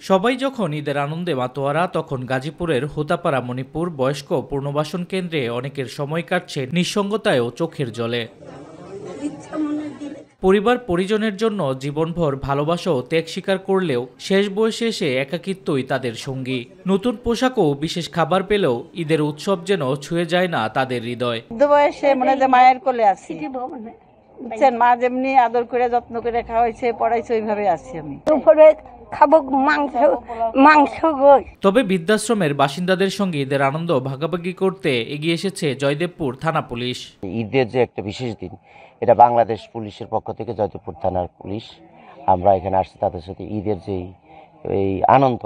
সবাই যখন ঈদের আনন্দে মাতোয়ারা, তখন গাজীপুরের হোতাপাড়া মণিপুর বয়স্ক পুনর্বাসন কেন্দ্রে অনেকের সময় কাটছে নিঃসঙ্গতায় ও চোখের জলে। পরিবার পরিজনের জন্য জীবনভর ভালোবাসা ও ত্যাগ স্বীকার করলেও শেষ বয়সে এসে একাকিত্বই তাদের সঙ্গী। নতুন পোশাক ও বিশেষ খাবার পেলেও ঈদের উৎসব যেন ছুঁয়ে যায় না তাদের হৃদয়। বয়সে মনে হয় মায়ের কোলে আছি, মা যেমনি আদর করে যত্ন করে খাওয়াইছে পড়াইছে ওইভাবে আছি আমি। খাবো মাংস। তবে বৃদ্ধাশ্রমের বাসিন্দাদের সঙ্গে ঈদের আনন্দ ভাগাভাগি করতে এগিয়ে এসেছে জয়দেবপুর থানা পুলিশ। ঈদের যে একটা বিশেষ দিন, এটা বাংলাদেশ পুলিশের পক্ষ থেকে জয়দেবপুর থানার পুলিশ আমরা এখানে আসছি তাদের সাথে ঈদের যেই এই আনন্দ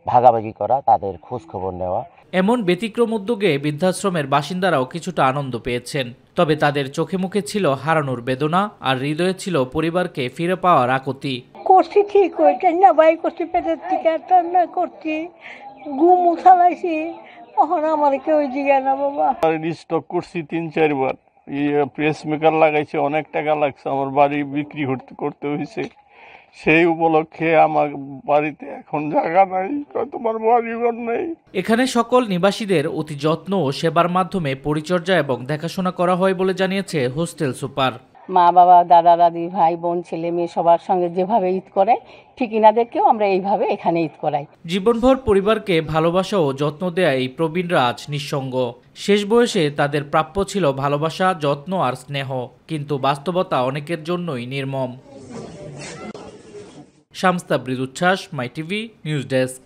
ভাগাভাগি করা, তাদের খোঁজ খবর নেওয়া। এমন ব্যতিক্রম উদ্যোগে বৃদ্ধাশ্রমের বাসিন্দারাও কিছুটা আনন্দ পেয়েছেন। তবে তাদের চোখে মুখে ছিল হারানোর বেদনা, আর হৃদয়ে ছিল পরিবারকে ফিরে পাওয়ার আকুতি। করছি ঠিক হইতে না ভাই, করছি পেটের থেকে না করছি, ঘুম চালাইছি, তখন আমার কেউ জিগায় না বাবা। স্টক করছি ৩-৪ বার, প্রেস মেকার লাগাইছে, অনেক টাকা লাগছে, আমার বাড়ি বিক্রি করতে হয়েছে। সেই উপলক্ষে আমার বাড়িতে এখন জায়গা নাই, তোমার বাড়িঘর নেই। এখানে সকল নিবাসীদের অতি যত্ন ও সেবার মাধ্যমে পরিচর্যা এবং দেখাশোনা করা হয় বলে জানিয়েছে হোস্টেল সুপার। মা বাবা, দাদা দাদি, ভাই বোন, ছেলে মেয়ে সবার সঙ্গে যেভাবে ঈদ করে ঠিক ইনাদেরকেও আমরা এইভাবে এখানে ঈদ করাই। জীবনভর পরিবারকে ভালোবাসা ও যত্ন দেয়া এই প্রবীণরা আজ নিঃসঙ্গ। শেষ বয়সে তাদের প্রাপ্য ছিল ভালোবাসা, যত্ন আর স্নেহ, কিন্তু বাস্তবতা অনেকের জন্যই নির্মম। শামস তাবরিজ উচ্ছ্বাস, মাই টিভি নিউজ ডেস্ক।